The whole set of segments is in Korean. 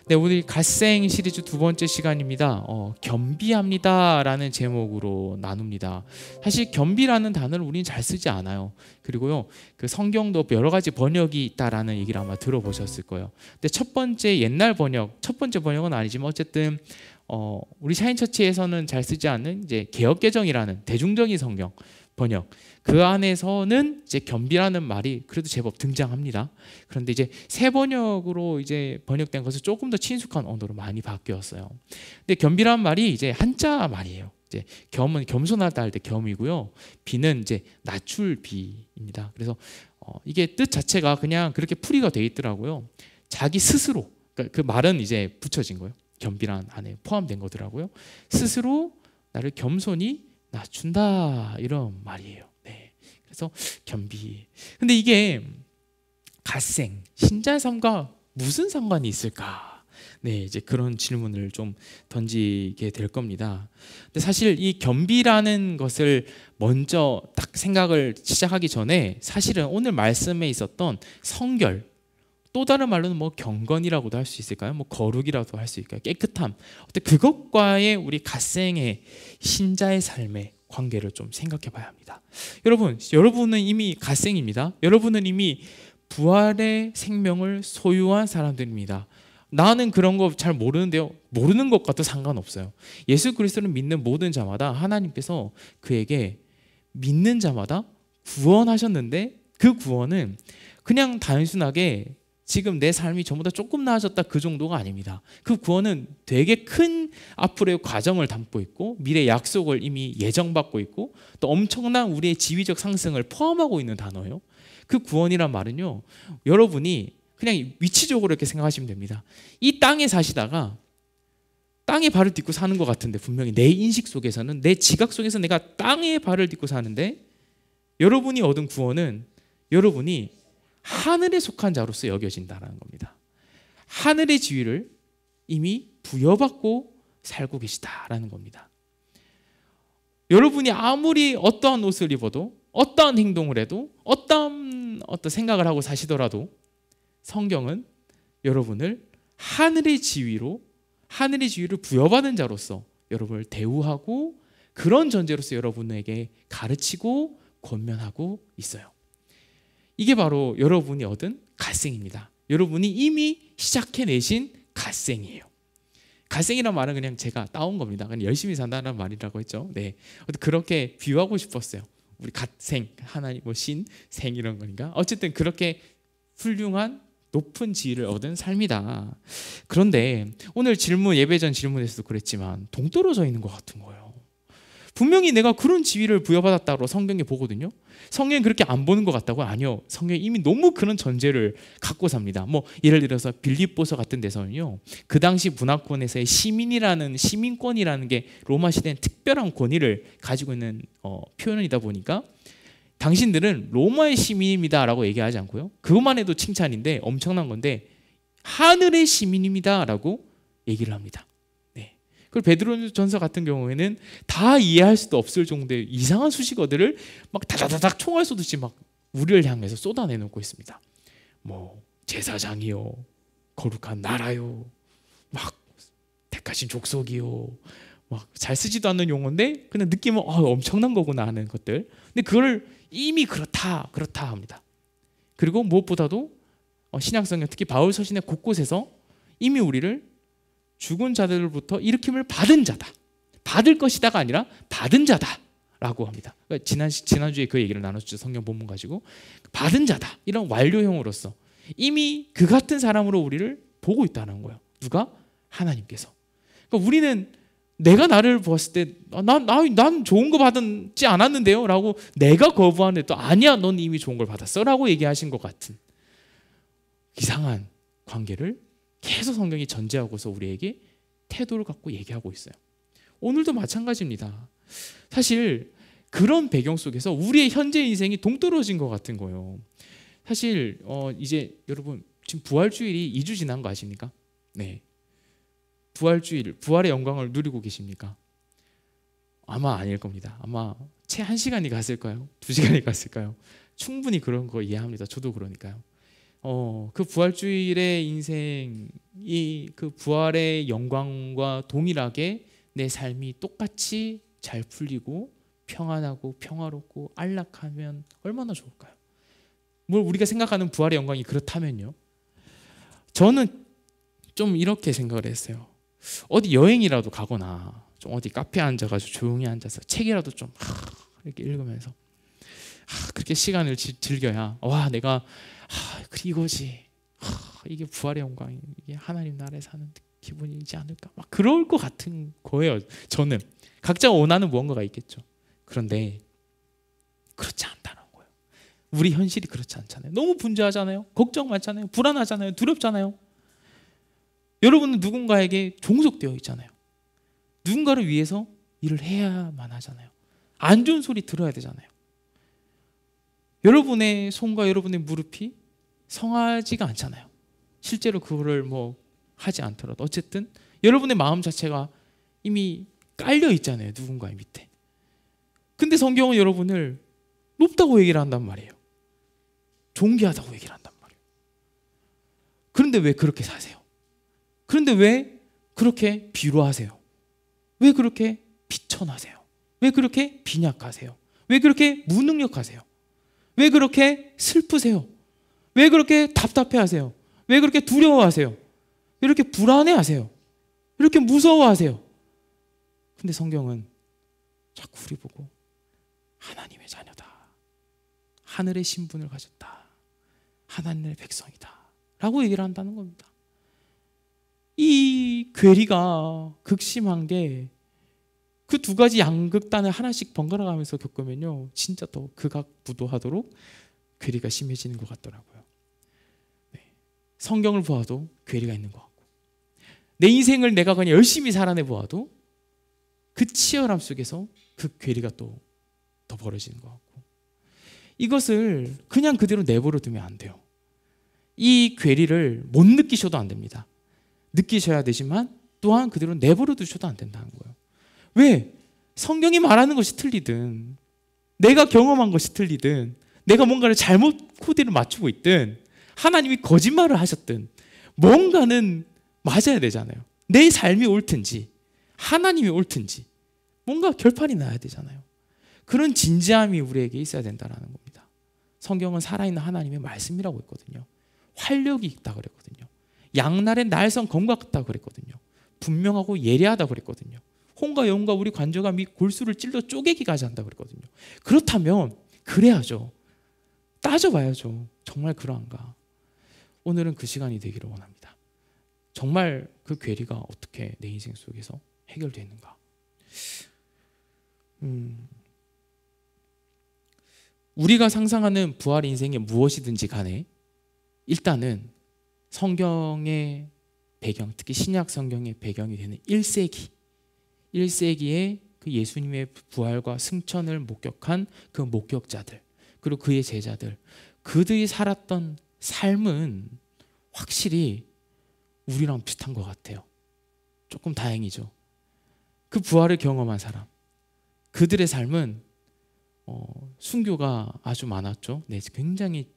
네, 우리 갓생 시리즈 두 번째 시간입니다. 겸비합니다 라는 제목으로 나눕니다. 사실 겸비라는 단어를 우리는 잘 쓰지 않아요. 그리고요, 그 성경도 여러 가지 번역이 있다라는 얘기를 아마 들어보셨을 거예요. 근데 첫 번째 옛날 번역, 첫 번째 번역은 아니지만 어쨌든 우리 샤인처치에서는 잘 쓰지 않는 이제 개역개정이라는 대중적인 성경 번역, 그 안에서는 이제 겸비라는 말이 그래도 제법 등장합니다. 그런데 이제 새 번역으로 이제 번역된 것은 조금 더 친숙한 언어로 많이 바뀌었어요. 근데 겸비라는 말이 이제 한자 말이에요. 이제 겸은 겸손하다 할 때 겸이고요. 비는 이제 낮출 비입니다. 그래서 이게 뜻 자체가 그냥 그렇게 풀이가 돼 있더라고요. 자기 스스로, 그러니까 그 말은 이제 붙여진 거예요. 겸비란 안에 포함된 거더라고요. 스스로 나를 겸손히 낮춘다, 이런 말이에요. 네. 그래서 겸비. 근데 이게 갓생, 신자의 삶과 무슨 상관이 있을까? 네, 이제 그런 질문을 좀 던지게 될 겁니다. 근데 사실 이 겸비라는 것을 먼저 딱 생각을 시작하기 전에 사실은 오늘 말씀에 있었던 성결, 또 다른 말로는 뭐 경건이라고도 할 수 있을까요? 뭐 거룩이라고도 할 수 있을까요? 깨끗함. 어때 그것과의 우리 갓생의 신자의 삶의 관계를 좀 생각해 봐야 합니다. 여러분은 이미 갓생입니다. 여러분은 이미 부활의 생명을 소유한 사람들입니다. 나는 그런 거 잘 모르는데요. 모르는 것과도 상관없어요. 예수 그리스도를 믿는 모든 자마다 하나님께서 그에게 믿는 자마다 구원하셨는데, 그 구원은 그냥 단순하게 지금 내 삶이 전보다 조금 나아졌다 그 정도가 아닙니다. 그 구원은 되게 큰 앞으로의 과정을 담고 있고 미래 약속을 이미 예정받고 있고 또 엄청난 우리의 지위적 상승을 포함하고 있는 단어예요. 그 구원이란 말은요, 여러분이 그냥 위치적으로 이렇게 생각하시면 됩니다. 이 땅에 사시다가 땅에 발을 딛고 사는 것 같은데, 분명히 내 인식 속에서는, 내 지각 속에서 내가 땅에 발을 딛고 사는데, 여러분이 얻은 구원은 여러분이 하늘에 속한 자로서 여겨진다는 겁니다. 하늘의 지위를 이미 부여받고 살고 계시다라는 겁니다. 여러분이 아무리 어떠한 옷을 입어도, 어떠한 행동을 해도, 어떤 생각을 하고 사시더라도 성경은 여러분을 하늘의 지위를 부여받은 자로서 여러분을 대우하고, 그런 존재로서 여러분에게 가르치고 권면하고 있어요. 이게 바로 여러분이 얻은 갓생입니다. 여러분이 이미 시작해내신 갓생이에요. 갓생이란 말은 그냥 제가 따온 겁니다. 그냥 열심히 산다는 말이라고 했죠. 네, 그렇게 비유하고 싶었어요. 우리 갓생, 하나님, 뭐 신, 생 이런 거니까. 어쨌든 그렇게 훌륭한 높은 지위를 얻은 삶이다. 그런데 오늘 예배 전 질문에서도 그랬지만 동떨어져 있는 것 같은 거예요. 분명히 내가 그런 지위를 부여받았다고 성경에 보거든요. 성경은 그렇게 안 보는 것 같다고요? 아니요. 성경이 이미 너무 그런 전제를 갖고 삽니다. 뭐 예를 들어서 빌립보서 같은 데서는요, 그 당시 문화권에서의 시민권이라는 게 로마 시대는 특별한 권위를 가지고 있는 표현이다 보니까 당신들은 로마의 시민입니다라고 얘기하지 않고요, 그것만 해도 칭찬인데 엄청난 건데 하늘의 시민입니다라고 얘기를 합니다. 그리고 베드로전서 같은 경우에는 다 이해할 수도 없을 정도의 이상한 수식어들을 막 다다다닥 총알 쏘듯이 막 우리를 향해서 쏟아내놓고 있습니다. 뭐 제사장이요, 거룩한 나라요, 막 택하신 족속이요, 막 잘 쓰지도 않는 용어인데 그냥 느낌은 엄청난 거구나 하는 것들. 근데 그걸 이미 그렇다 합니다. 그리고 무엇보다도 신약성경, 특히 바울 서신의 곳곳에서 이미 우리를 죽은 자들로부터 일으킴을 받은 자다, 받을 것이다가 아니라 받은 자다라고 합니다. 그러니까 지난주에 그 얘기를 나눴죠. 성경 본문 가지고 받은 자다, 이런 완료형으로서 이미 그 같은 사람으로 우리를 보고 있다는 거예요. 누가? 하나님께서. 그러니까 우리는 내가 나를 보았을 때 난 좋은 거 받지 않았는데요 라고 내가 거부하는데 또 아니야, 넌 이미 좋은 걸 받았어 라고 얘기하신 것 같은 이상한 관계를 계속 성경이 전제하고서 우리에게 태도를 갖고 얘기하고 있어요. 오늘도 마찬가지입니다. 사실 그런 배경 속에서 우리의 현재 인생이 동떨어진 것 같은 거예요. 사실 이제 여러분 지금 부활주일이 2주 지난 거 아십니까? 네, 부활주일, 부활의 영광을 누리고 계십니까? 아마 아닐 겁니다. 아마 채 1시간이 갔을까요? 2시간이 갔을까요? 충분히 그런 거 이해합니다. 저도 그러니까요. 그 부활주일의 인생이 그 부활의 영광과 동일하게 내 삶이 똑같이 잘 풀리고 평안하고 평화롭고 안락하면 얼마나 좋을까요? 뭘 우리가 생각하는 부활의 영광이 그렇다면요. 저는 좀 이렇게 생각을 했어요. 어디 여행이라도 가거나 좀 어디 카페에 앉아가지고 조용히 앉아서 책이라도 좀 이렇게 읽으면서 그렇게 시간을 즐겨야 와 내가 이거지 이게 부활의 영광이 이게 하나님 나라에 사는 기분이지 않을까 막 그럴 것 같은 거예요. 저는 각자가 원하는 무언가가 있겠죠. 그런데 그렇지 않다는 거예요. 우리 현실이 그렇지 않잖아요. 너무 분주하잖아요. 걱정 많잖아요. 불안하잖아요. 두렵잖아요. 여러분은 누군가에게 종속되어 있잖아요. 누군가를 위해서 일을 해야만 하잖아요. 안 좋은 소리 들어야 되잖아요. 여러분의 손과 여러분의 무릎이 성하지가 않잖아요. 실제로 그거를 뭐 하지 않더라도 어쨌든 여러분의 마음 자체가 이미 깔려 있잖아요. 누군가의 밑에. 근데 성경은 여러분을 높다고 얘기를 한단 말이에요. 존귀하다고 얘기를 한단 말이에요. 그런데 왜 그렇게 사세요? 그런데 왜 그렇게 비루하세요? 왜 그렇게 비천하세요? 왜 그렇게 빈약하세요? 왜 그렇게 무능력하세요? 왜 그렇게 슬프세요? 왜 그렇게 답답해하세요? 왜 그렇게 두려워하세요? 왜 이렇게 불안해하세요? 왜 이렇게 무서워하세요? 근데 성경은 자꾸 우리 보고 하나님의 자녀다. 하늘의 신분을 가졌다. 하나님의 백성이다. 라고 얘기를 한다는 겁니다. 이 괴리가 극심한 게 그 두 가지 양극단을 하나씩 번갈아 가면서 겪으면요 진짜 더 극악무도하도록 괴리가 심해지는 것 같더라고요. 네. 성경을 보아도 괴리가 있는 것 같고 내 인생을 내가 그냥 열심히 살아내 보아도 그 치열함 속에서 그 괴리가 또 더 벌어지는 것 같고 이것을 그냥 그대로 내버려 두면 안 돼요. 이 괴리를 못 느끼셔도 안 됩니다. 느끼셔야 되지만 또한 그대로 내버려 두셔도 안 된다는 거예요. 왜? 성경이 말하는 것이 틀리든 내가 경험한 것이 틀리든 내가 뭔가를 잘못 코드를 맞추고 있든 하나님이 거짓말을 하셨든 뭔가는 맞아야 되잖아요. 내 삶이 옳든지 하나님이 옳든지 뭔가 결판이 나야 되잖아요. 그런 진지함이 우리에게 있어야 된다는 겁니다. 성경은 살아있는 하나님의 말씀이라고 했거든요. 활력이 있다 그랬거든요. 양날의 날선 검과 같다 그랬거든요. 분명하고 예리하다 그랬거든요. 홍과 여운과 우리 관절과 및 골수를 찔러 쪼개기가 하지 않다 그랬거든요. 그렇다면 그래야죠. 따져봐야죠. 정말 그러한가. 오늘은 그 시간이 되기를 원합니다. 정말 그 괴리가 어떻게 내 인생 속에서 해결되는가. 우리가 상상하는 부활 인생이 무엇이든지 간에 일단은 성경의 배경, 특히 신약 성경의 배경이 되는 1세기에 그 예수님의 부활과 승천을 목격한 그 목격자들 그리고 그의 제자들 그들이 살았던 삶은 확실히 우리랑 비슷한 것 같아요. 조금 다행이죠. 그 부활을 경험한 사람 그들의 삶은 순교가 아주 많았죠. 네, 굉장히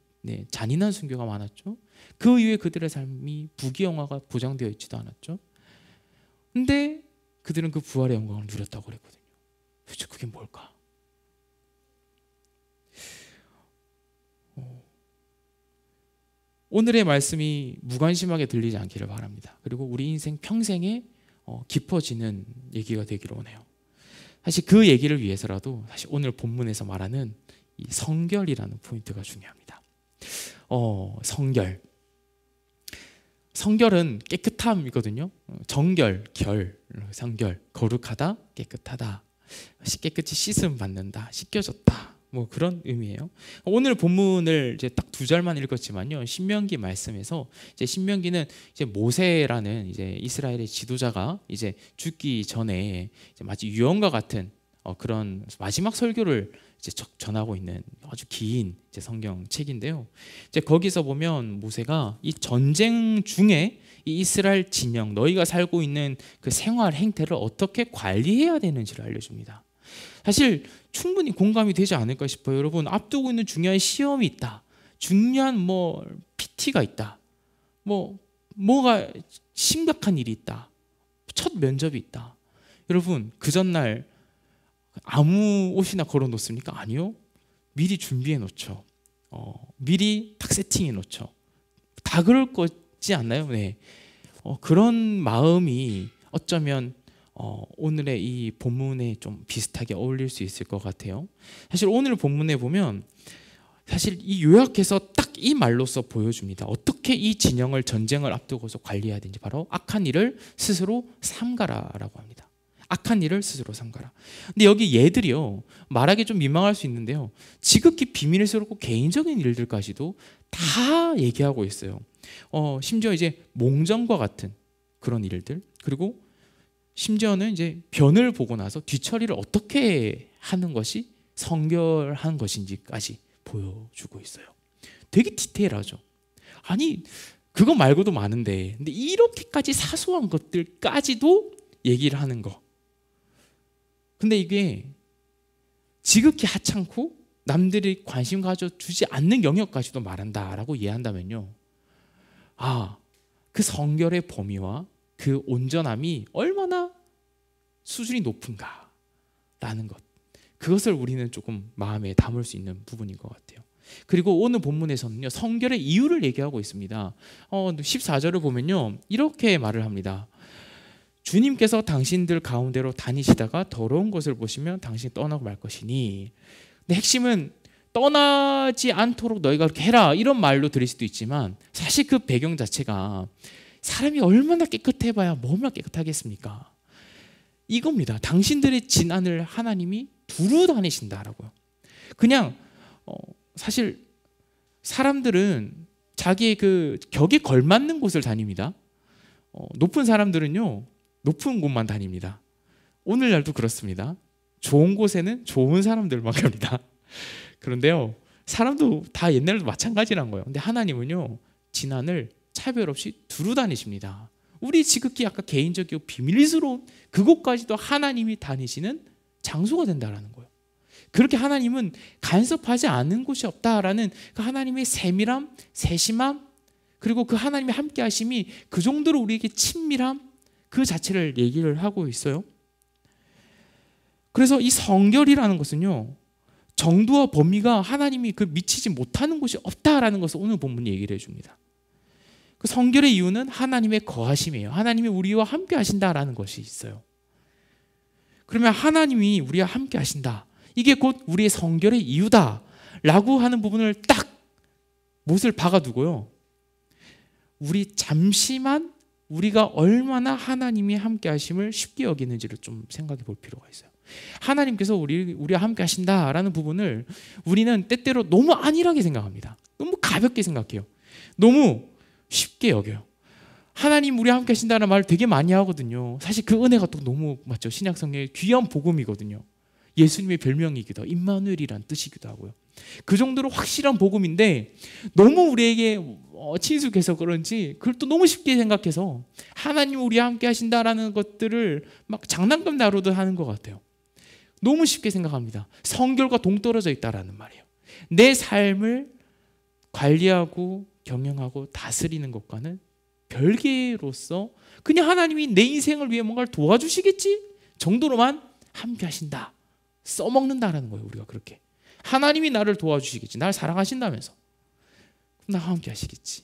잔인한 순교가 많았죠. 그 이후에 그들의 삶이 부귀영화가 보장되어 있지도 않았죠. 근데 그들은 그 부활의 영광을 누렸다고 그랬거든요. 도대체 그게 뭘까? 오늘의 말씀이 무관심하게 들리지 않기를 바랍니다. 그리고 우리 인생 평생에 깊어지는 얘기가 되기를 원해요. 사실 그 얘기를 위해서라도 사실 오늘 본문에서 말하는 이 성결이라는 포인트가 중요합니다. 성결은 깨끗함이거든요. 정결, 성결, 거룩하다, 깨끗하다, 깨끗이 씻음 받는다, 씻겨졌다, 뭐 그런 의미예요. 오늘 본문을 이제 딱 2절만 읽었지만요. 신명기 말씀에서 이제 신명기는 이제 모세라는 이제 이스라엘의 지도자가 이제 죽기 전에 이제 마치 유언과 같은 그런 마지막 설교를 이제 전하고 있는 아주 긴 이제 성경 책인데요. 이제 거기서 보면 모세가 이 전쟁 중에 이 이스라엘 진영 너희가 살고 있는 그 생활 행태를 어떻게 관리해야 되는지를 알려줍니다. 사실 충분히 공감이 되지 않을까 싶어요. 여러분 앞두고 있는 중요한 시험이 있다. 중요한 PT PT가 있다. 뭐가 심각한 일이 있다. 첫 면접이 있다. 여러분 그 전날 아무 옷이나 걸어 놓습니까? 아니요. 미리 준비해 놓죠. 미리 딱 세팅해 놓죠. 다 그럴 거지 않나요? 네. 그런 마음이 어쩌면 오늘의 이 본문에 좀 비슷하게 어울릴 수 있을 것 같아요. 사실 오늘 본문에 보면 사실 이 요약해서 딱 이 말로써 보여줍니다. 어떻게 이 진영을 전쟁을 앞두고서 관리해야 되는지. 바로 악한 일을 스스로 삼가라라고 합니다. 악한 일을 스스로 삼가라. 근데 여기 얘들이요, 말하기 좀 민망할 수 있는데요, 지극히 비밀스럽고 개인적인 일들까지도 다 얘기하고 있어요. 심지어 이제 몽정과 같은 그런 일들, 그리고 심지어는 이제 변을 보고 나서 뒤처리를 어떻게 하는 것이 성결한 것인지까지 보여주고 있어요. 되게 디테일하죠. 아니 그거 말고도 많은데, 근데 이렇게까지 사소한 것들까지도 얘기를 하는 거. 근데 이게 지극히 하찮고 남들이 관심 가져주지 않는 영역까지도 말한다라고 이해한다면요, 그 성결의 범위와 그 온전함이 얼마나 수준이 높은가라는 것, 그것을 우리는 조금 마음에 담을 수 있는 부분인 것 같아요. 그리고 오늘 본문에서는요, 성결의 이유를 얘기하고 있습니다. 14절을 보면요, 이렇게 말을 합니다. 주님께서 당신들 가운데로 다니시다가 더러운 것을 보시면 당신이 떠나고 말 것이니. 근데 핵심은 떠나지 않도록 너희가 그렇게 해라, 이런 말로 들릴 수도 있지만, 사실 그 배경 자체가 사람이 얼마나 깨끗해 봐야 뭐만 깨끗하겠습니까? 이겁니다. 당신들의 진안을 하나님이 두루 다니신다라고요. 그냥 사실 사람들은 자기의 그 격에 걸맞는 곳을 다닙니다. 높은 사람들은요, 높은 곳만 다닙니다. 오늘날도 그렇습니다. 좋은 곳에는 좋은 사람들만 갑니다. 그런데요, 사람도 다 옛날에도 마찬가지란 거예요. 근데 하나님은요, 진안을 차별 없이 두루 다니십니다. 우리 지극히 아까 개인적이고 비밀스러운 그곳까지도 하나님이 다니시는 장소가 된다라는 거예요. 그렇게 하나님은 간섭하지 않은 곳이 없다라는 그 하나님의 세밀함, 세심함, 그리고 그 하나님의 함께 하심이 그 정도로 우리에게 친밀함, 그 자체를 얘기를 하고 있어요. 그래서 이 성결이라는 것은요, 정도와 범위가 하나님이 그 미치지 못하는 곳이 없다라는 것을 오늘 본문이 얘기를 해줍니다. 그 성결의 이유는 하나님의 거하심이에요. 하나님이 우리와 함께 하신다라는 것이 있어요. 그러면 하나님이 우리와 함께 하신다, 이게 곧 우리의 성결의 이유다라고 하는 부분을 딱 못을 박아두고요, 우리 잠시만 우리가 얼마나 하나님이 함께 하심을 쉽게 여기는지를 좀 생각해 볼 필요가 있어요. 하나님께서 우리와 함께 하신다라는 부분을 우리는 때때로 너무 안일하게 생각합니다. 너무 가볍게 생각해요. 너무 쉽게 여겨요. 하나님 우리와 함께 하신다는 말을 되게 많이 하거든요. 사실 그 은혜가 또 너무 맞죠. 신약성경의 귀한 복음이거든요. 예수님의 별명이기도 하고 임마누엘이란 뜻이기도 하고요. 그 정도로 확실한 복음인데 너무 우리에게 친숙해서 그런지 그걸 또 너무 쉽게 생각해서 하나님 우리와 함께 하신다라는 것들을 막 장난감 다루듯 하는 것 같아요. 너무 쉽게 생각합니다. 성결과 동떨어져 있다라는 말이에요. 내 삶을 관리하고 경영하고 다스리는 것과는 별개로서 그냥 하나님이 내 인생을 위해 뭔가를 도와주시겠지 정도로만 함께 하신다, 써먹는다라는 거예요. 우리가 그렇게 하나님이 나를 도와주시겠지, 나를 사랑하신다면서 나와 함께 하시겠지.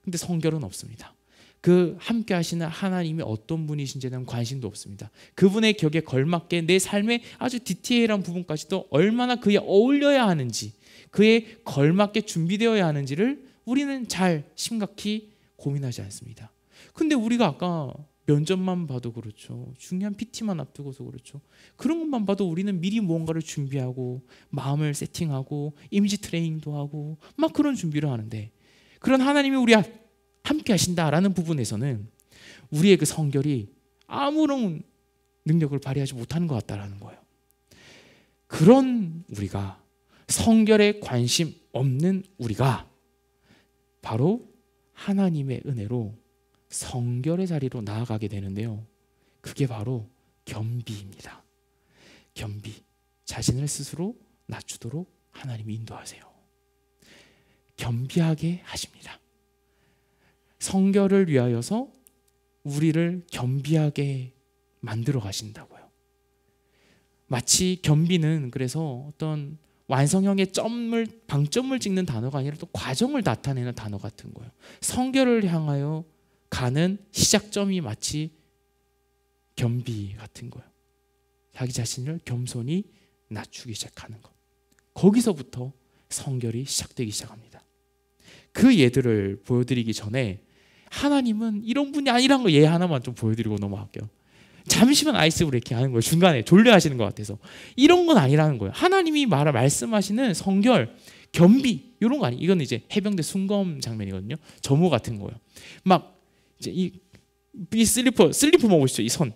근데 성결은 없습니다. 그 함께 하시는 하나님이 어떤 분이신지에 대한 관심도 없습니다. 그분의 격에 걸맞게 내 삶의 아주 디테일한 부분까지도 얼마나 그에 어울려야 하는지, 그에 걸맞게 준비되어야 하는지를 우리는 잘 심각히 고민하지 않습니다. 근데 우리가 아까 면접만 봐도 그렇죠. 중요한 PT만 앞두고서 그렇죠. 그런 것만 봐도 우리는 미리 무언가를 준비하고 마음을 세팅하고 이미지 트레이닝도 하고 막 그런 준비를 하는데, 그런 하나님이 우리와 함께 하신다라는 부분에서는 우리의 그 성결이 아무런 능력을 발휘하지 못하는 것 같다라는 거예요. 그런 우리가, 성결에 관심 없는 우리가 바로 하나님의 은혜로 성결의 자리로 나아가게 되는데요, 그게 바로 겸비입니다. 겸비, 자신을 스스로 낮추도록 하나님이 인도하세요. 겸비하게 하십니다. 성결을 위하여서 우리를 겸비하게 만들어 가신다고요. 마치 겸비는 그래서 어떤 완성형의 방점을 찍는 단어가 아니라 또 과정을 나타내는 단어 같은 거예요. 성결을 향하여 가는 시작점이 마치 겸비 같은 거예요. 자기 자신을 겸손히 낮추기 시작하는 것. 거기서부터 성결이 시작되기 시작합니다. 그 예들을 보여드리기 전에 하나님은 이런 분이 아니라는 거 예 하나만 좀 보여드리고 넘어갈게요. 잠시만 아이스 브레이킹 하는 거예요. 중간에 졸려하시는 것 같아서. 이런 건 아니라는 거예요. 하나님이 말씀하시는 성결, 겸비 이런 거 아니에요. 이건 이제 해병대 순검 장면이거든요. 점호 같은 거예요. 막 이제 이 슬리퍼 먹으시죠. 이 선.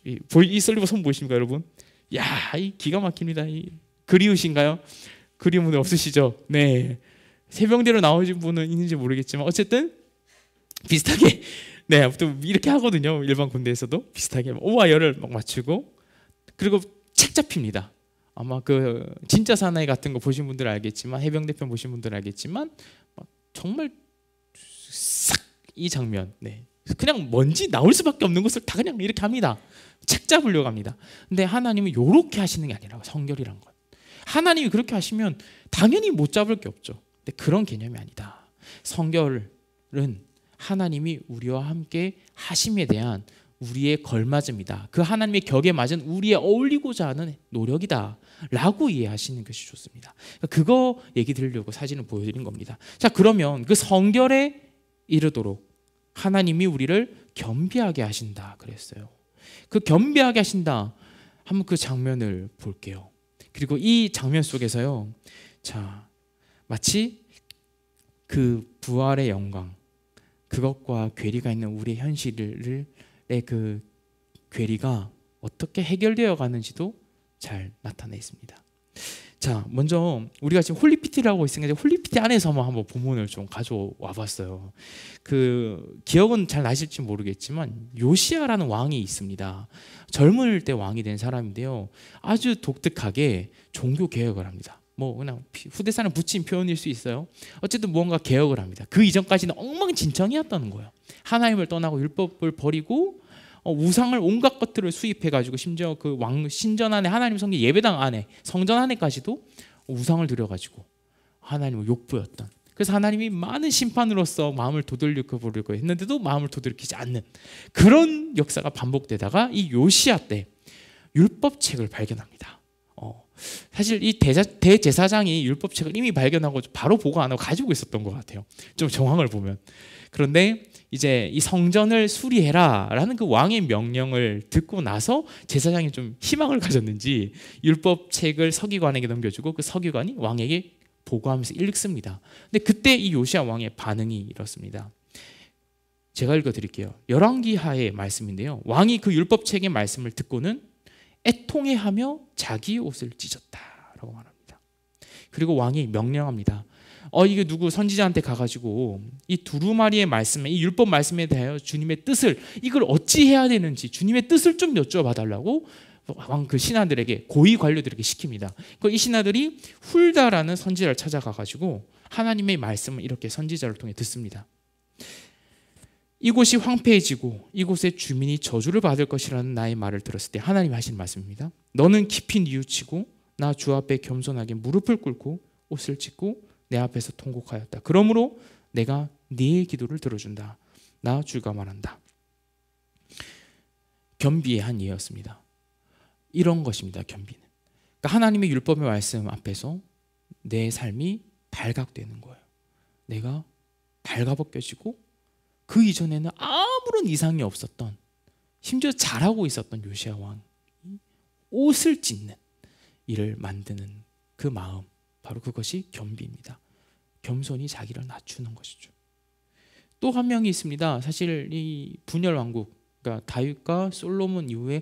이 슬리퍼 손 보이십니까, 여러분? 야, 이 기가 막힙니다. 그리우신가요? 그리운 분들 없으시죠? 네. 해병대로 나오신 분은 있는지 모르겠지만 어쨌든 비슷하게 네, 아무튼 이렇게 하거든요. 일반 군대에서도 비슷하게 오와 열을 막 맞추고 그리고 착 잡힙니다. 아마 그 진짜 사나이 같은 거 보신 분들은 알겠지만 해병대 편 보신 분들은 알겠지만 정말 싹 이 장면, 네, 그냥 먼지 나올 수밖에 없는 것을 다 그냥 이렇게 합니다. 착 잡으려고 합니다. 근데 하나님은 이렇게 하시는 게 아니라고. 성결이란 건 하나님이 그렇게 하시면 당연히 못 잡을 게 없죠. 근데 그런 개념이 아니다. 성결은 하나님이 우리와 함께 하심에 대한 우리의 걸맞음이다. 그 하나님의 격에 맞은 우리의 어울리고자 하는 노력이다 라고 이해하시는 것이 좋습니다. 그거 얘기 드리려고 사진을 보여드린 겁니다. 자, 그러면 그 성결에 이르도록 하나님이 우리를 겸비하게 하신다 그랬어요. 그 겸비하게 하신다. 한번 그 장면을 볼게요. 그리고 이 장면 속에서요, 자, 마치 그 부활의 영광, 그것과 괴리가 있는 우리의 현실의 그 괴리가 어떻게 해결되어 가는지도 잘 나타내 있습니다. 자, 먼저 우리가 지금 홀리피티라고 있으니까 홀리피티 안에서 한번 본문을 좀 가져와 봤어요. 그 기억은 잘 나실지 모르겠지만 요시야라는 왕이 있습니다. 젊을 때 왕이 된 사람인데요, 아주 독특하게 종교 개혁을 합니다. 뭐 그냥 후대사는 붙인 표현일 수 있어요. 어쨌든 무언가 개혁을 합니다. 그 이전까지는 엉망진창이었다는 거예요. 하나님을 떠나고 율법을 버리고 우상을 온갖 것들을 수입해가지고 심지어 그 왕 신전 안에 하나님 성전 예배당 안에 성전 안에까지도 우상을 들여가지고 하나님을 욕보였던. 그래서 하나님이 많은 심판으로서 마음을 도돌리고 보려고 했는데도 마음을 도돌이키지 않는 그런 역사가 반복되다가 이 요시야 때 율법책을 발견합니다. 사실 이 대제사장이 율법책을 이미 발견하고 바로 보고 안 하고 가지고 있었던 것 같아요. 좀 정황을 보면. 그런데 이제 이 성전을 수리해라 라는 그 왕의 명령을 듣고 나서 제사장이 좀 희망을 가졌는지 율법책을 서기관에게 넘겨주고 그 서기관이 왕에게 보고하면서 읽습니다. 근데 그때 이 요시야 왕의 반응이 이렇습니다. 제가 읽어드릴게요. 열왕기하의 말씀인데요, 왕이 그 율법책의 말씀을 듣고는 애통해하며 자기 옷을 찢었다라고 말합니다. 그리고 왕이 명령합니다. 이게 누구 선지자한테 가가지고 이 두루마리의 말씀에, 이 율법 말씀에 대하여 주님의 뜻을, 이걸 어찌 해야 되는지 주님의 뜻을 좀 여쭤봐달라고 왕 그 신하들에게, 고위 관료들에게 시킵니다. 이 신하들이 훌다라는 선지자를 찾아가가지고 하나님의 말씀을 이렇게 선지자를 통해 듣습니다. 이곳이 황폐해지고 이곳의 주민이 저주를 받을 것이라는 나의 말을 들었을 때 하나님이 하신 말씀입니다. 너는 깊이 뉘우치고 나 주 앞에 겸손하게 무릎을 꿇고 옷을 찢고 내 앞에서 통곡하였다. 그러므로 내가 네 기도를 들어준다. 나 주가 말한다. 겸비의 한 예였습니다. 이런 것입니다. 겸비는. 그러니까 하나님의 율법의 말씀 앞에서 내 삶이 발각되는 거예요. 내가 발가벗겨지고 그 이전에는 아무런 이상이 없었던, 심지어 잘하고 있었던 요시야 왕이 옷을 찢는 일을 만드는 그 마음, 바로 그것이 겸비입니다. 겸손히 자기를 낮추는 것이죠. 또 한 명이 있습니다. 사실 이 분열 왕국, 그러니까 다윗과 솔로몬 이후에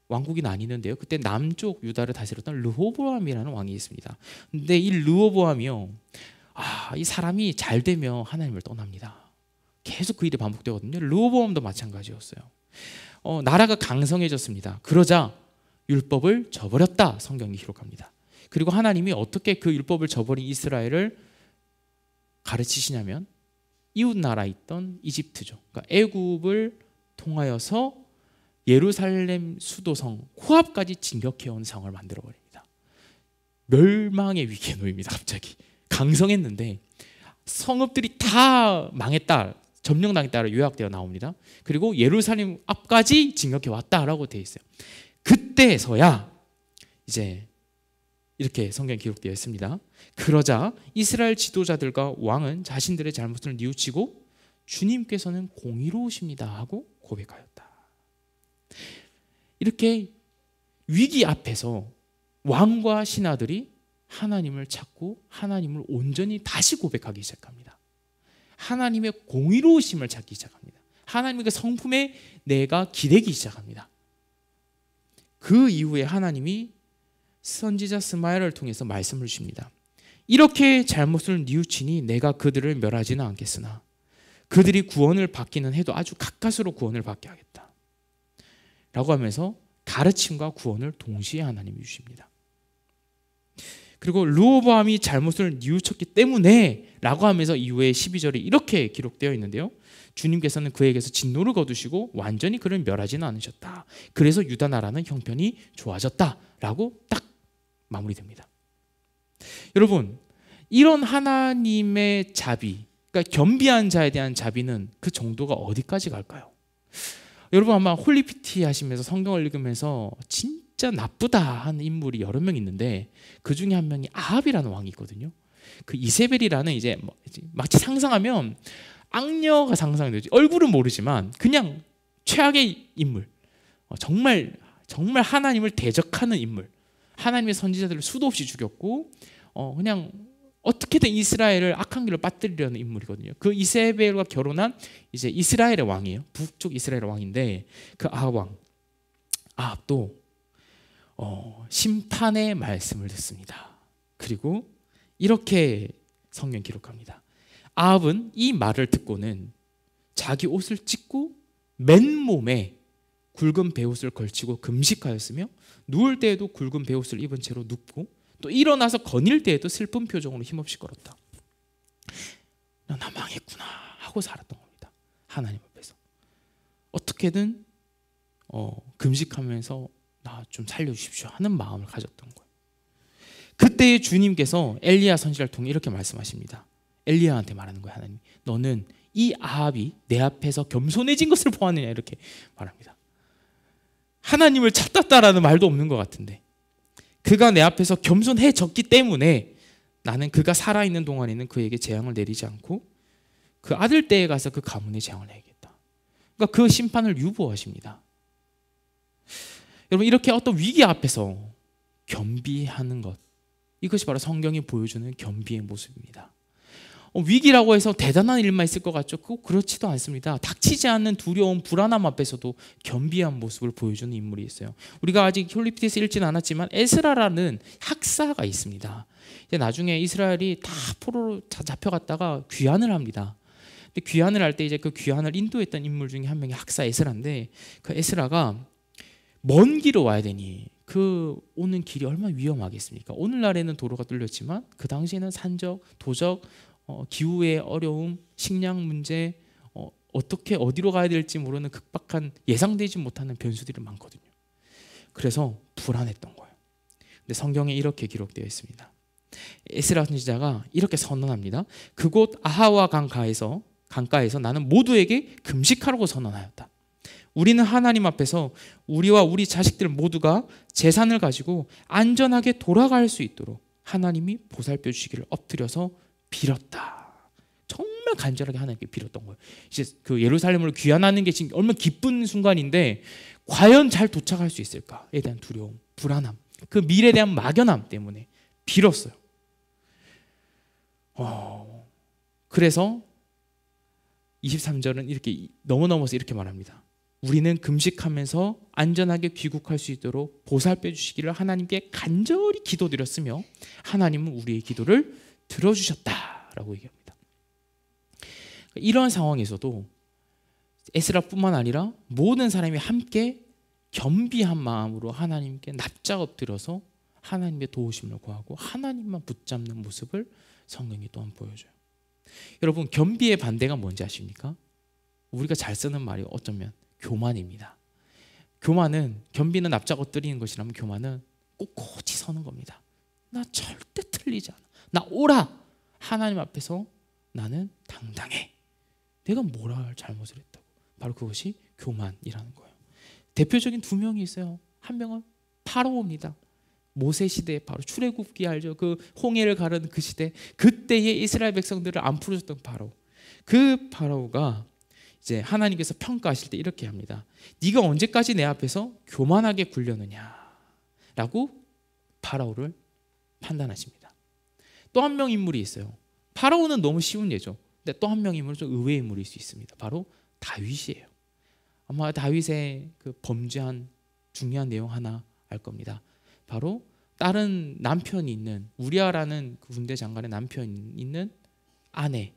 왕국이 나뉘는데요, 그때 남쪽 유다를 다스렸던 르호보암이라는 왕이 있습니다. 근데 이 르호보암이요, 이 사람이 잘 되면 하나님을 떠납니다. 계속 그 일이 반복되거든요. 르호보암도 마찬가지였어요. 나라가 강성해졌습니다. 그러자 율법을 저버렸다, 성경이 기록합니다. 그리고 하나님이 어떻게 그 율법을 저버린 이스라엘을 가르치시냐면 이웃 나라에 있던 이집트죠. 그러니까 애굽을 통하여서 예루살렘 수도성 코앞까지 진격해온 상황을 만들어 버립니다. 멸망의 위기에 놓입니다. 갑자기 강성했는데 성읍들이 다 망했다, 점령당했다로 요약되어 나옵니다. 그리고 예루살렘 앞까지 진격해 왔다라고 되어 있어요. 그때서야 이제 이렇게 성경에 기록되어 있습니다. 그러자 이스라엘 지도자들과 왕은 자신들의 잘못을 뉘우치고 주님께서는 공의로우십니다 하고 고백하였다. 이렇게 위기 앞에서 왕과 신하들이 하나님을 찾고 하나님을 온전히 다시 고백하기 시작합니다. 하나님의 공의로우심을 찾기 시작합니다. 하나님의 성품에 내가 기대기 시작합니다. 그 이후에 하나님이 선지자 스마엘을 통해서 말씀을 주십니다. 이렇게 잘못을 뉘우치니 내가 그들을 멸하지는 않겠으나 그들이 구원을 받기는 해도 아주 가까스로 구원을 받게 하겠다 라고 하면서 가르침과 구원을 동시에 하나님이 주십니다. 그리고 르호보암이 잘못을 뉘우쳤기 때문에 라고 하면서 이후에 12절에 이렇게 기록되어 있는데요. 주님께서는 그에게서 진노를 거두시고 완전히 그를 멸하지는 않으셨다. 그래서 유다 나라는 형편이 좋아졌다 라고 딱 마무리됩니다. 여러분, 이런 하나님의 자비, 그러니까 겸비한 자에 대한 자비는 그 정도가 어디까지 갈까요? 여러분 아마 홀리피티 하시면서 성경을 읽으면서 진짜 나쁘다 하는 인물이 여러 명 있는데 그 중에 한 명이 아합이라는 왕이 있거든요. 그 이세벨이라는 이제 마치 상상하면 악녀가 상상되지, 얼굴은 모르지만 그냥 최악의 인물, 정말 하나님을 대적하는 인물, 하나님의 선지자들을 수도 없이 죽였고 그냥 어떻게든 이스라엘을 악한 길로 빠뜨리려는 인물이거든요. 그 이세벨과 결혼한 이제 이스라엘의 왕이에요. 북쪽 이스라엘의 왕인데 그 아합도 심판의 말씀을 듣습니다. 그리고 이렇게 성경 기록합니다. 아합은 이 말을 듣고는 자기 옷을 찢고 맨몸에 굵은 베옷을 걸치고 금식하였으며 누울 때에도 굵은 베옷을 입은 채로 눕고 또 일어나서 거닐 때에도 슬픈 표정으로 힘없이 걸었다. 나 망했구나 하고 살았던 겁니다. 하나님 앞에서 어떻게든 금식하면서 나 좀 살려주십시오 하는 마음을 가졌던 거예요. 그때 주님께서 엘리야 선지자를 통해 이렇게 말씀하십니다. 엘리야한테 말하는 거예요. 하나님, 너는 이 아합이 내 앞에서 겸손해진 것을 보았느냐 이렇게 말합니다. 하나님을 찾았다라는 말도 없는 것 같은데 그가 내 앞에서 겸손해졌기 때문에 나는 그가 살아있는 동안에는 그에게 재앙을 내리지 않고 그 아들 때에 가서 그 가문에 재앙을 내겠다. 그러니까 그 심판을 유보하십니다. 여러분, 이렇게 어떤 위기 앞에서 겸비하는 것, 이것이 바로 성경이 보여주는 겸비의 모습입니다. 위기라고 해서 대단한 일만 있을 것 같죠? 꼭 그렇지도 않습니다. 닥치지 않는 두려움, 불안함 앞에서도 겸비한 모습을 보여주는 인물이 있어요. 우리가 아직 홀리피티에서 읽지는 않았지만 에스라라는 학사가 있습니다. 이제 나중에 이스라엘이 다 포로로 잡혀갔다가 귀환을 합니다. 근데 귀환을 할 때 이제 그 귀환을 인도했던 인물 중에 한 명이 학사 에스라인데 그 에스라가 먼 길을 와야 되니 그 오는 길이 얼마나 위험하겠습니까? 오늘날에는 도로가 뚫렸지만 그 당시에는 산적, 도적, 기후의 어려움, 식량 문제, 어떻게 어디로 가야 될지 모르는 급박한 예상되지 못하는 변수들이 많거든요. 그래서 불안했던 거예요. 근데 성경에 이렇게 기록되어 있습니다. 에스라 선지자가 이렇게 선언합니다. 그곳 아하와 강가에서 나는 모두에게 금식하라고 선언하였다. 우리는 하나님 앞에서 우리와 우리 자식들 모두가 재산을 가지고 안전하게 돌아갈 수 있도록 하나님이 보살펴 주시기를 엎드려서 빌었다. 정말 간절하게 하나님께 빌었던 거예요. 이제 그 예루살렘을 귀환하는 게 지금 얼마나 기쁜 순간인데 과연 잘 도착할 수 있을까에 대한 두려움, 불안함, 그 미래에 대한 막연함 때문에 빌었어요. 그래서 23절은 이렇게 넘어서 이렇게 말합니다. 우리는 금식하면서 안전하게 귀국할 수 있도록 보살펴 주시기를 하나님께 간절히 기도드렸으며 하나님은 우리의 기도를 들어주셨다라고 얘기합니다. 이런 상황에서도 에스라뿐만 아니라 모든 사람이 함께 겸비한 마음으로 하나님께 납작 엎드려서 하나님의 도우심을 구하고 하나님만 붙잡는 모습을 성경이 또한 보여줘요. 여러분, 겸비의 반대가 뭔지 아십니까? 우리가 잘 쓰는 말이 어쩌면 교만입니다. 교만은, 겸비는 납작 엎드리는 것이라면 교만은 꼿꼿이 서는 겁니다. 나 절대 틀리지 않아. 나 옳아. 하나님 앞에서 나는 당당해. 내가 뭐라 잘못을 했다고. 바로 그것이 교만이라는 거예요. 대표적인 두 명이 있어요. 한 명은 파라오입니다. 모세 시대, 바로 출애굽기 알죠? 그 홍해를 가르는 그 시대, 그때의 이스라엘 백성들을 안 풀어줬던 파라오. 그 파라오가 이제 하나님께서 평가하실 때 이렇게 합니다. 네가 언제까지 내 앞에서 교만하게 굴려느냐라고 파라오를 판단하십니다. 또 한 명 인물이 있어요. 파라오는 너무 쉬운 예죠. 근데 또 한 명 인물은 좀 의외의 인물일 수 있습니다. 바로 다윗이에요. 아마 다윗의 그 범죄한 중요한 내용 하나 알 겁니다. 바로 다른 남편이 있는, 우리아라는 그 군대 장관의 남편이 있는 아내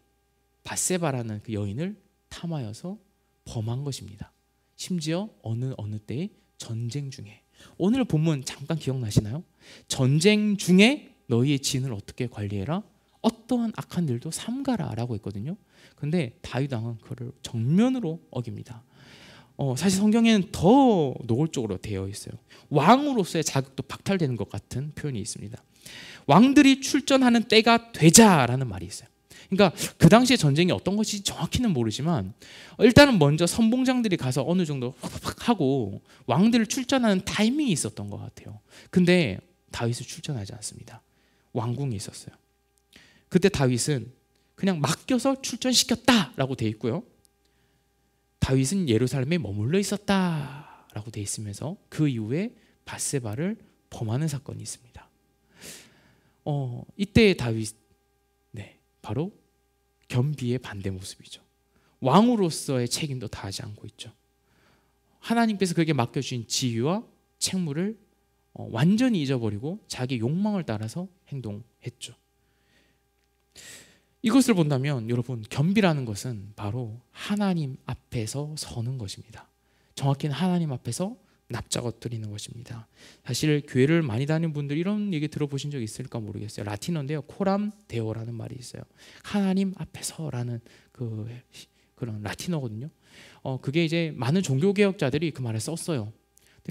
밧세바라는 그 여인을 탐하여서 범한 것입니다. 심지어 어느 때의 전쟁 중에. 오늘 본문 잠깐 기억나시나요? 전쟁 중에 너희의 진을 어떻게 관리해라? 어떠한 악한 일도 삼가라 라고 했거든요. 근데 다윗 왕은 그를 정면으로 어깁니다. 사실 성경에는 더 노골적으로 되어 있어요. 왕으로서의 자격도 박탈되는 것 같은 표현이 있습니다. 왕들이 출전하는 때가 되자라는 말이 있어요. 그러니까 그 당시에 전쟁이 어떤 것인지 정확히는 모르지만 일단은 먼저 선봉장들이 가서 어느 정도 하고 왕들을 출전하는 타이밍이 있었던 것 같아요. 근데 다윗은 출전하지 않습니다. 왕궁이 있었어요. 그때 다윗은 그냥 맡겨서 출전시켰다라고 돼 있고요. 다윗은 예루살렘에 머물러 있었다라고 돼 있으면서 그 이후에 밧세바를 범하는 사건이 있습니다. 이때의 다윗, 바로 겸비의 반대 모습이죠. 왕으로서의 책임도 다하지 않고 있죠. 하나님께서 그에게 맡겨주신 지위와 책무를 완전히 잊어버리고 자기 욕망을 따라서 행동했죠. 이것을 본다면 여러분, 겸비라는 것은 바로 하나님 앞에서 서는 것입니다. 정확히는 하나님 앞에서 납작 엎드리는 것입니다. 사실 교회를 많이 다니는 분들 이런 얘기 들어보신 적 있을까 모르겠어요. 라틴어인데요, 코람 데오라는 말이 있어요. 하나님 앞에서라는 그런 라틴어거든요. 그게 이제 많은 종교개혁자들이 그 말을 썼어요.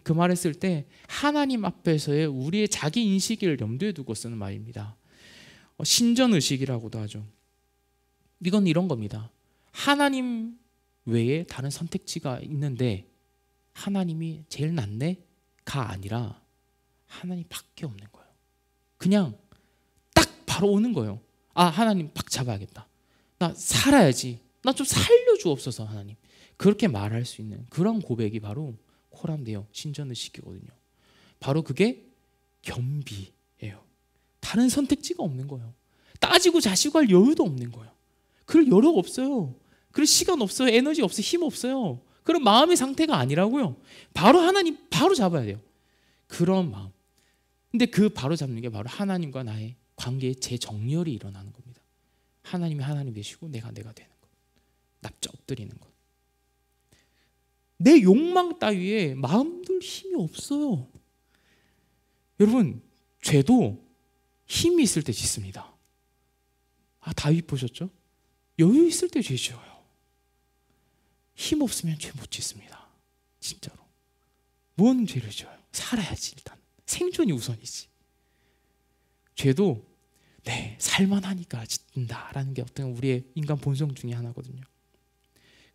그 말을 쓸 때 하나님 앞에서의 우리의 자기 인식을 염두에 두고 쓰는 말입니다. 신전의식이라고도 하죠. 이건 이런 겁니다. 하나님 외에 다른 선택지가 있는데 하나님이 제일 낫네?가 아니라 하나님밖에 없는 거예요. 그냥 딱 바로 오는 거예요. 아, 하나님 박 잡아야겠다. 나 살아야지. 나 좀 살려주옵소서 하나님. 그렇게 말할 수 있는 그런 고백이 바로 코람데오 신전의식이거든요. 바로 그게 겸비예요. 다른 선택지가 없는 거예요. 따지고 자시고 할 여유도 없는 거예요. 그럴 여력 없어요. 그럴 시간 없어요. 에너지 없어요. 힘 없어요. 그런 마음의 상태가 아니라고요. 바로 하나님 바로 잡아야 돼요. 그런 마음. 근데 그 바로 잡는 게 바로 하나님과 나의 관계의 재정렬이 일어나는 겁니다. 하나님이 하나님 되시고 내가 되는 것. 납작 엎드리는 것. 내 욕망 따위에 마음들 힘이 없어요. 여러분, 죄도 힘이 있을 때 짓습니다. 다윗 보셨죠? 여유 있을 때 죄 지어요. 힘 없으면 죄 못 짓습니다. 진짜로. 뭔 죄를 지어요? 살아야지. 일단 생존이 우선이지. 죄도 살만하니까 짓는다라는 게 어떤 우리의 인간 본성 중에 하나거든요.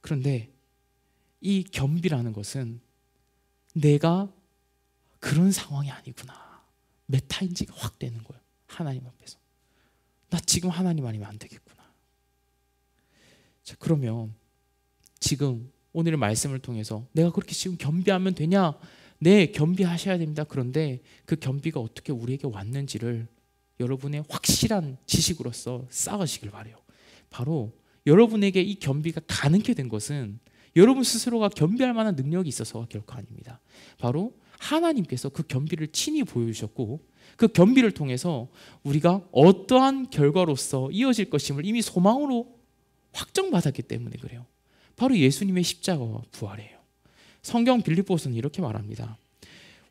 그런데 이 겸비라는 것은 내가 그런 상황이 아니구나, 메타인지가 확 되는 거예요. 하나님 앞에서 나 지금 하나님 아니면 안 되겠구나. 자, 그러면 지금 오늘의 말씀을 통해서 내가 그렇게 지금 겸비하면 되냐? 네, 겸비하셔야 됩니다. 그런데 그 겸비가 어떻게 우리에게 왔는지를 여러분의 확실한 지식으로서 쌓으시길 바라요. 바로 여러분에게 이 겸비가 가능하게 된 것은 여러분 스스로가 겸비할 만한 능력이 있어서가 결코 아닙니다. 바로 하나님께서 그 겸비를 친히 보여주셨고 그 겸비를 통해서 우리가 어떠한 결과로서 이어질 것임을 이미 소망으로 확정받았기 때문에 그래요. 바로 예수님의 십자가와 부활이에요. 성경 빌립보서는 이렇게 말합니다.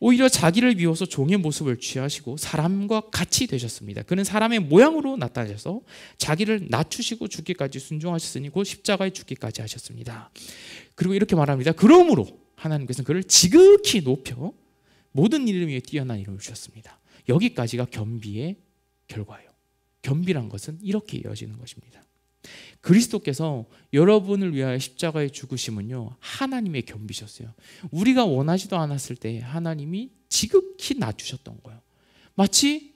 오히려 자기를 비워서 종의 모습을 취하시고 사람과 같이 되셨습니다. 그는 사람의 모양으로 나타나셔서 자기를 낮추시고 죽기까지 순종하셨으니 곧 십자가에 죽기까지 하셨습니다. 그리고 이렇게 말합니다. 그러므로 하나님께서는 그를 지극히 높여 모든 이름 위에 뛰어난 이름을 주셨습니다. 여기까지가 겸비의 결과예요. 겸비란 것은 이렇게 이어지는 것입니다. 그리스도께서 여러분을 위하여 십자가에 죽으심은요, 하나님의 겸비셨어요. 우리가 원하지도 않았을 때 하나님이 지극히 낮추셨던 거예요. 마치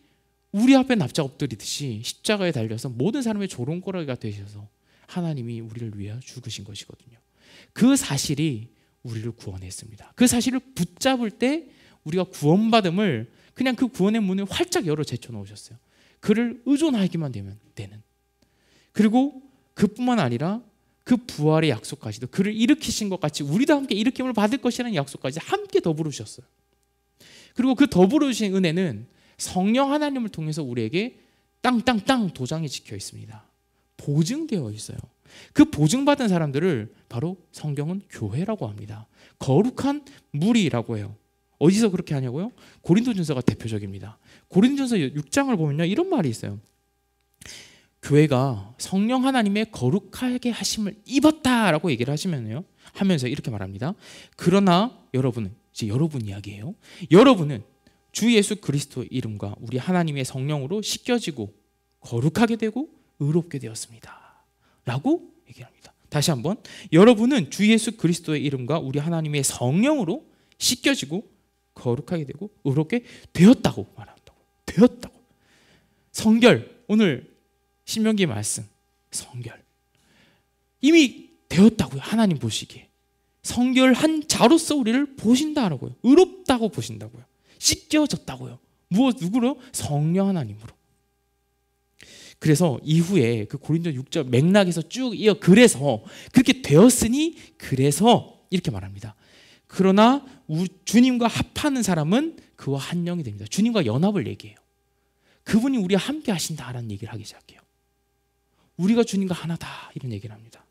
우리 앞에 납작 엎드리듯이 십자가에 달려서 모든 사람의 조롱거리가 되셔서 하나님이 우리를 위하여 죽으신 것이거든요. 그 사실이 우리를 구원했습니다. 그 사실을 붙잡을 때 우리가 구원받음을 그냥 그 구원의 문을 활짝 열어 제쳐놓으셨어요. 그를 의존하기만 되면 되는. 그리고 그뿐만 아니라 그 부활의 약속까지도, 그를 일으키신 것 같이 우리도 함께 일으킴을 받을 것이라는 약속까지 함께 더불어 주셨어요. 그리고 그 더불어 주신 은혜는 성령 하나님을 통해서 우리에게 땅땅땅 도장이 찍혀 있습니다. 보증되어 있어요. 그 보증받은 사람들을 바로 성경은 교회라고 합니다. 거룩한 무리라고 해요. 어디서 그렇게 하냐고요? 고린도전서가 대표적입니다. 고린도전서 6장을 보면요, 이런 말이 있어요. 교회가 성령 하나님의 거룩하게 하심을 입었다라고 얘기를 하면서 이렇게 말합니다. 그러나 여러분은, 이제 여러분 이야기예요. 여러분은 주 예수 그리스도의 이름과 우리 하나님의 성령으로 씻겨지고 거룩하게 되고 의롭게 되었습니다 라고 얘기합니다. 다시 한번, 여러분은 주 예수 그리스도의 이름과 우리 하나님의 성령으로 씻겨지고 거룩하게 되고 의롭게 되었다고 말한다고. 되었다고. 성결, 오늘 신명기 말씀, 성결. 이미 되었다고요. 하나님 보시기에. 성결한 자로서 우리를 보신다라고요. 의롭다고 보신다고요. 씻겨졌다고요. 누구로? 성령 하나님으로. 그래서 이후에 그 고린도 6절 맥락에서 쭉 이어 그래서 그렇게 되었으니 그래서 이렇게 말합니다. 그러나 주님과 합하는 사람은 그와 한 영이 됩니다. 주님과 연합을 얘기해요. 그분이 우리와 함께 하신다라는 얘기를 하기 시작해요. 우리가 주님과 하나다 이런 얘기를 합니다.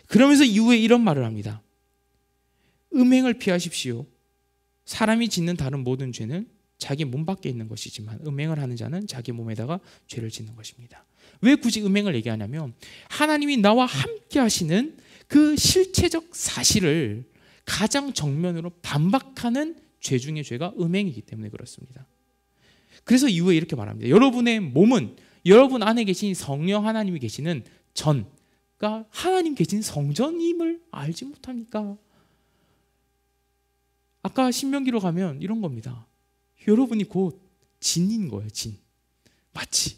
그러면서 이후에 이런 말을 합니다. 음행을 피하십시오. 사람이 짓는 다른 모든 죄는 자기 몸 밖에 있는 것이지만 음행을 하는 자는 자기 몸에다가 죄를 짓는 것입니다. 왜 굳이 음행을 얘기하냐면 하나님이 나와 함께 하시는 그 실체적 사실을 가장 정면으로 반박하는 죄 중의 죄가 음행이기 때문에 그렇습니다. 그래서 이후에 이렇게 말합니다. 여러분의 몸은 여러분 안에 계신 성령 하나님이 계시는 전, 그러니까 하나님 계신 성전임을 알지 못합니까? 아까 신명기로 가면 이런 겁니다. 여러분이 곧 진인 거예요. 진. 마치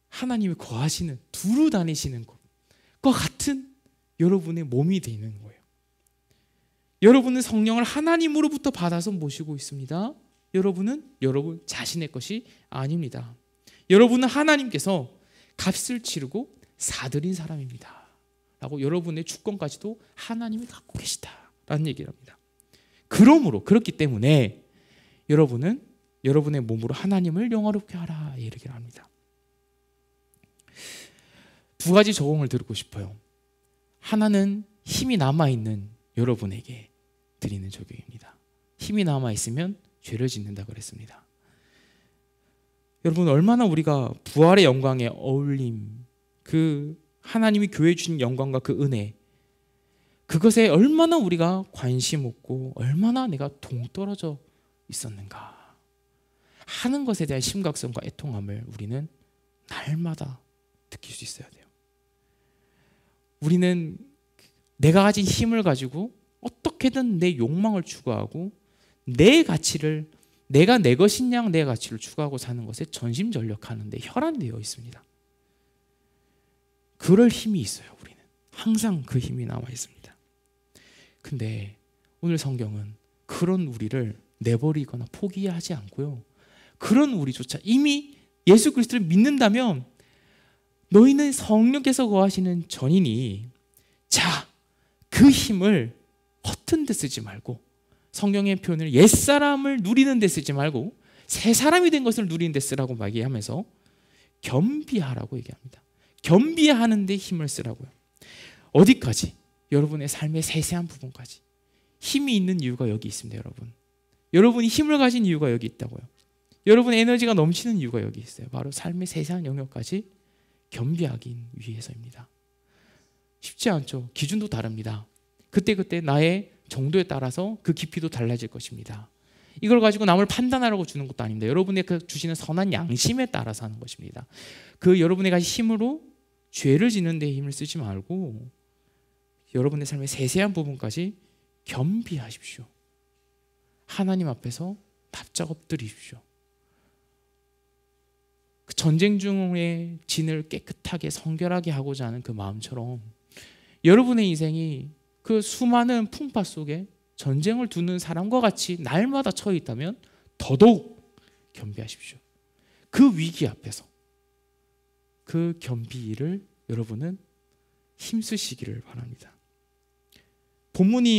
하나님이 거하시는, 두루 다니시는 것과 같은 여러분의 몸이 되는 거예요. 여러분은 성령을 하나님으로부터 받아서 모시고 있습니다. 여러분은 여러분 자신의 것이 아닙니다. 여러분은 하나님께서 값을 치르고 사들인 사람입니다 라고 여러분의 주권까지도 하나님이 갖고 계시다라는 얘기를 합니다. 그러므로 그렇기 때문에 여러분은 여러분의 몸으로 하나님을 영화롭게 하라 이 얘기를 합니다. 두 가지 적용을 드리고 싶어요. 하나는 힘이 남아있는 여러분에게 드리는 적용입니다. 힘이 남아있으면 죄를 짓는다 그랬습니다. 여러분, 얼마나 우리가 부활의 영광에 어울림, 그 하나님이 교회 주신 영광과 그 은혜, 그것에 얼마나 우리가 관심 없고 얼마나 내가 동떨어져 있었는가 하는 것에 대한 심각성과 애통함을 우리는 날마다 느낄 수 있어야 돼요. 우리는 내가 가진 힘을 가지고 어떻게든 내 욕망을 추구하고 내 가치를, 내가 내 것인 양 내 가치를 추구하고 사는 것에 전심전력하는데 혈안되어 있습니다. 그럴 힘이 있어요. 우리는 항상 그 힘이 남아 있습니다. 근데 오늘 성경은 그런 우리를 내버리거나 포기하지 않고요, 그런 우리조차 이미 예수 그리스도를 믿는다면 너희는 성령께서 거하시는 전이니 자, 그 힘을 허튼 데 쓰지 말고, 성경의 표현을 옛사람을 누리는 데 쓰지 말고 새 사람이 된 것을 누리는 데 쓰라고 얘기하면서 겸비하라고 얘기합니다. 겸비하는 데 힘을 쓰라고요. 어디까지? 여러분의 삶의 세세한 부분까지. 힘이 있는 이유가 여기 있습니다. 여러분, 여러분이 힘을 가진 이유가 여기 있다고요. 여러분 에너지가 넘치는 이유가 여기 있어요. 바로 삶의 세세한 영역까지 겸비하기 위해서입니다. 쉽지 않죠. 기준도 다릅니다. 그때그때 나의 정도에 따라서 그 깊이도 달라질 것입니다. 이걸 가지고 남을 판단하라고 주는 것도 아닙니다. 여러분의 그 주시는 선한 양심에 따라서 하는 것입니다. 그 여러분의 가진 힘으로 죄를 짓는 데 힘을 쓰지 말고 여러분의 삶의 세세한 부분까지 겸비하십시오. 하나님 앞에서 납작 엎드리십시오. 그 전쟁 중에 진을 깨끗하게 성결하게 하고자 하는 그 마음처럼 여러분의 인생이 그 수많은 풍파 속에 전쟁을 두는 사람과 같이 날마다 처해 있다면 더더욱 겸비하십시오. 그 위기 앞에서 그 겸비를 여러분은 힘쓰시기를 바랍니다.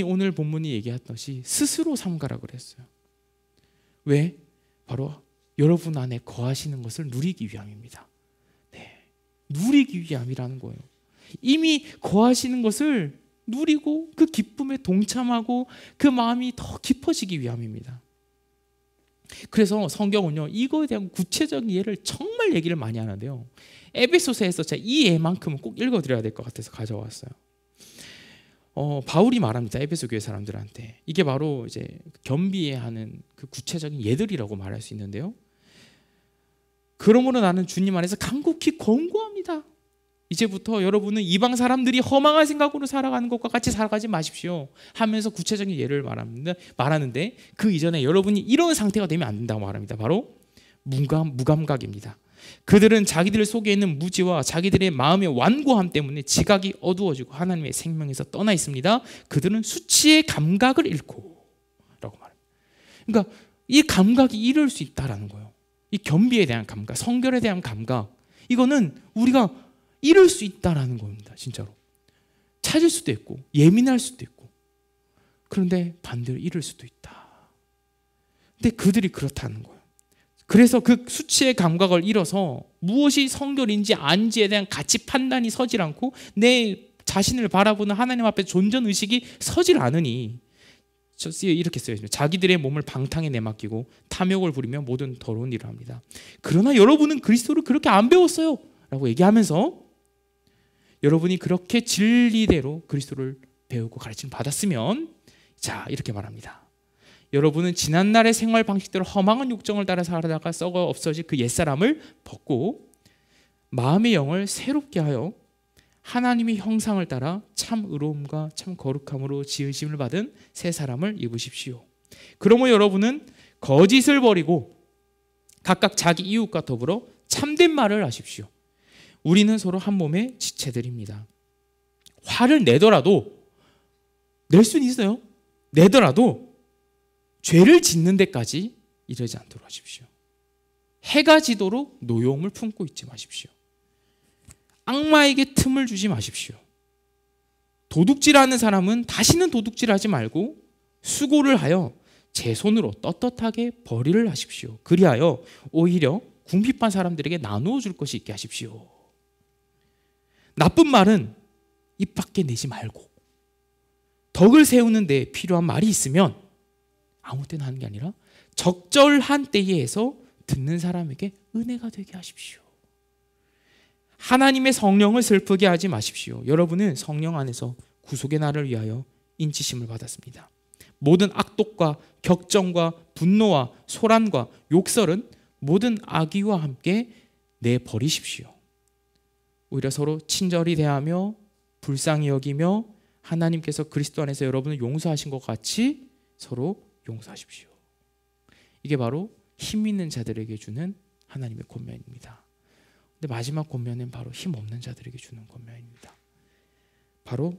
오늘 본문이 얘기했듯이 스스로 삼가라 그랬어요. 왜? 바로 여러분 안에 거하시는 것을 누리기 위함입니다. 네, 누리기 위함이라는 거예요. 이미 거하시는 것을 누리고 그 기쁨에 동참하고 그 마음이 더 깊어지기 위함입니다. 그래서 성경은요, 이거에 대한 구체적인 예를 정말 얘기를 많이 하는데요. 에베소서에서 제가 이 예만큼은 꼭 읽어드려야 될 것 같아서 가져왔어요. 바울이 말합니다. 에베소 교회 사람들한테. 이게 바로 이제 겸비해야 하는 그 구체적인 예들이라고 말할 수 있는데요. 그러므로 나는 주님 안에서 간곡히 권고합니다. 이제부터 여러분은 이방 사람들이 허망한 생각으로 살아가는 것과 같이 살아가지 마십시오 하면서 구체적인 예를 말하는데 그 이전에 여러분이 이런 상태가 되면 안 된다고 말합니다. 바로 무감각입니다. 그들은 자기들 속에 있는 무지와 자기들의 마음의 완고함 때문에 지각이 어두워지고 하나님의 생명에서 떠나 있습니다. 그들은 수치의 감각을 잃고 라고 말합니다. 그러니까 이 감각이 이룰 수 있다는 거예요. 이 겸비에 대한 감각, 성결에 대한 감각, 이거는 우리가 잃을 수 있다는 겁니다. 진짜로 찾을 수도 있고 예민할 수도 있고, 그런데 반대로 잃을 수도 있다. 근데 그들이 그렇다는 거예요. 그래서 그 수치의 감각을 잃어서 무엇이 성결인지 아닌지에 대한 가치 판단이 서질 않고 내 자신을 바라보는 하나님 앞에 존전의식이 서질 않으니 이렇게 써있습니다. 자기들의 몸을 방탕에 내맡기고 탐욕을 부리며 모든 더러운 일을 합니다. 그러나 여러분은 그리스도를 그렇게 안 배웠어요 라고 얘기하면서 여러분이 그렇게 진리대로 그리스도를 배우고 가르침을 받았으면 자 이렇게 말합니다. 여러분은 지난날의 생활 방식대로 허망한 욕정을 따라 살다가 썩어 없어질 그 옛사람을 벗고 마음의 영을 새롭게 하여 하나님의 형상을 따라 참 의로움과 참 거룩함으로 지으심을 받은 새 사람을 입으십시오. 그러므로 여러분은 거짓을 버리고 각각 자기 이웃과 더불어 참된 말을 하십시오. 우리는 서로 한 몸의 지체들입니다. 화를 내더라도 낼 수는 있어요. 내더라도 죄를 짓는 데까지 이르지 않도록 하십시오. 해가 지도록 노여움을 품고 있지 마십시오. 악마에게 틈을 주지 마십시오. 도둑질하는 사람은 다시는 도둑질하지 말고 수고를 하여 제 손으로 떳떳하게 벌이를 하십시오. 그리하여 오히려 궁핍한 사람들에게 나누어 줄 것이 있게 하십시오. 나쁜 말은 입 밖에 내지 말고 덕을 세우는 데 필요한 말이 있으면 아무 때나 하는 게 아니라 적절한 때에 해서 듣는 사람에게 은혜가 되게 하십시오. 하나님의 성령을 슬프게 하지 마십시오. 여러분은 성령 안에서 구속의 날을 위하여 인치심을 받았습니다. 모든 악독과 격정과 분노와 소란과 욕설은 모든 악의와 함께 내버리십시오. 오히려 서로 친절히 대하며 불쌍히 여기며 하나님께서 그리스도 안에서 여러분을 용서하신 것 같이 서로 용서하십시오. 이게 바로 힘 있는 자들에게 주는 하나님의 권면입니다. 근데 마지막 권면은 바로 힘 없는 자들에게 주는 권면입니다. 바로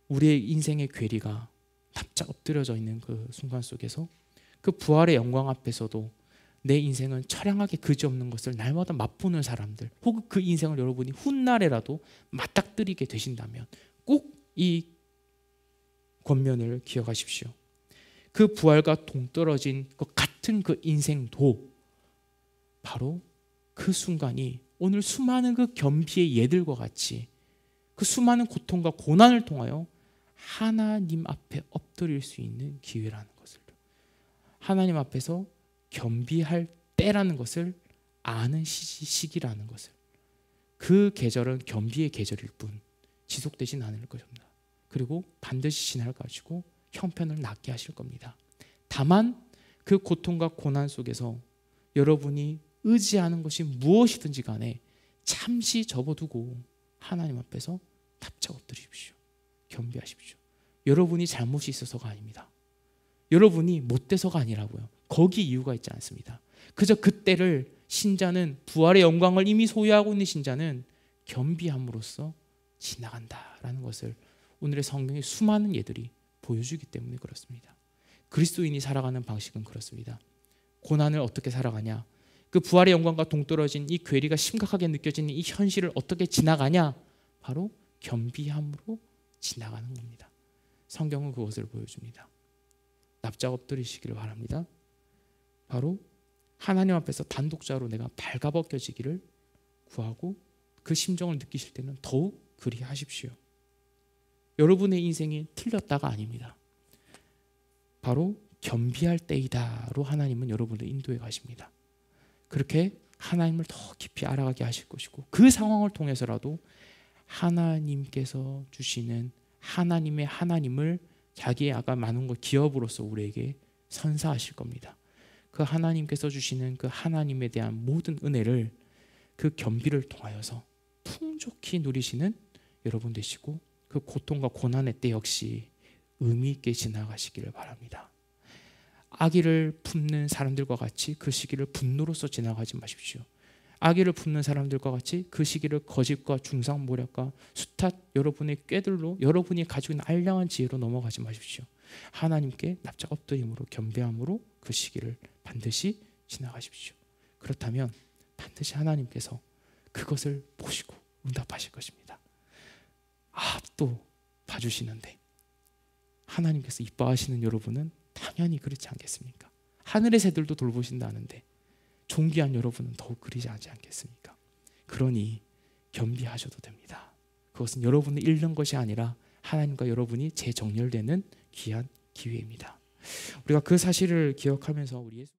우리의 인생의 괴리가 납작 엎드려져 있는 그 순간 속에서 그 부활의 영광 앞에서도 내 인생은 처량하게 그지없는 것을 날마다 맛보는 사람들, 혹은 그 인생을 여러분이 훗날에라도 맞닥뜨리게 되신다면 꼭 이 권면을 기억하십시오. 그 부활과 동떨어진 것 같은 그 인생도 바로 그 순간이 오늘 수많은 그 겸비의 예들과 같이 그 수많은 고통과 고난을 통하여 하나님 앞에 엎드릴 수 있는 기회라는 것을, 하나님 앞에서 겸비할 때라는 것을 아는 시기라는 것을, 그 계절은 겸비의 계절일 뿐 지속되진 않을 것입니다. 그리고 반드시 지날 가지고 형편을 낫게 하실 겁니다. 다만 그 고통과 고난 속에서 여러분이 의지하는 것이 무엇이든지 간에 잠시 접어두고 하나님 앞에서 납작 엎드리십시오. 겸비하십시오. 여러분이 잘못이 있어서가 아닙니다. 여러분이 못돼서가 아니라고요. 거기 이유가 있지 않습니다. 그저 그때를 신자는, 부활의 영광을 이미 소유하고 있는 신자는 겸비함으로써 지나간다라는 것을 오늘의 성경의 수많은 예들이 보여주기 때문에 그렇습니다. 그리스도인이 살아가는 방식은 그렇습니다. 고난을 어떻게 살아가냐, 그 부활의 영광과 동떨어진 이 괴리가 심각하게 느껴지는 이 현실을 어떻게 지나가냐, 바로 겸비함으로 지나가는 겁니다. 성경은 그것을 보여줍니다. 납작 엎드리시기를 바랍니다. 바로 하나님 앞에서 단독자로 내가 발가벗겨지기를 구하고 그 심정을 느끼실 때는 더욱 그리하십시오. 여러분의 인생이 틀렸다가 아닙니다. 바로 겸비할 때이다로 하나님은 여러분을 인도해 가십니다. 그렇게 하나님을 더 깊이 알아가게 하실 것이고, 그 상황을 통해서라도 하나님께서 주시는 하나님의 하나님을 자기의 아까 많은 것 기업으로서 우리에게 선사하실 겁니다. 그 하나님께서 주시는 그 하나님에 대한 모든 은혜를 그 겸비를 통하여서 풍족히 누리시는 여러분 되시고, 그 고통과 고난의 때 역시 의미 있게 지나가시기를 바랍니다. 아기를 품는 사람들과 같이 그 시기를 분노로서 지나가지 마십시오. 아기를 품는 사람들과 같이 그 시기를 거짓과 중상모략과 숱한 여러분의 꾀들로, 여러분이 가지고 있는 알량한 지혜로 넘어가지 마십시오. 하나님께 납작 엎드림으로 겸비함으로 그 시기를 반드시 지나가십시오. 그렇다면 반드시 하나님께서 그것을 보시고 응답하실 것입니다. 또 봐주시는데 하나님께서 이뻐하시는 여러분은 당연히 그렇지 않겠습니까? 하늘의 새들도 돌보신다는데 존귀한 여러분은 더욱 그리지 않겠습니까? 그러니 겸비하셔도 됩니다. 그것은 여러분을 잃는 것이 아니라 하나님과 여러분이 재정렬되는 귀한 기회입니다. 우리가 그 사실을 기억하면서 우리 예수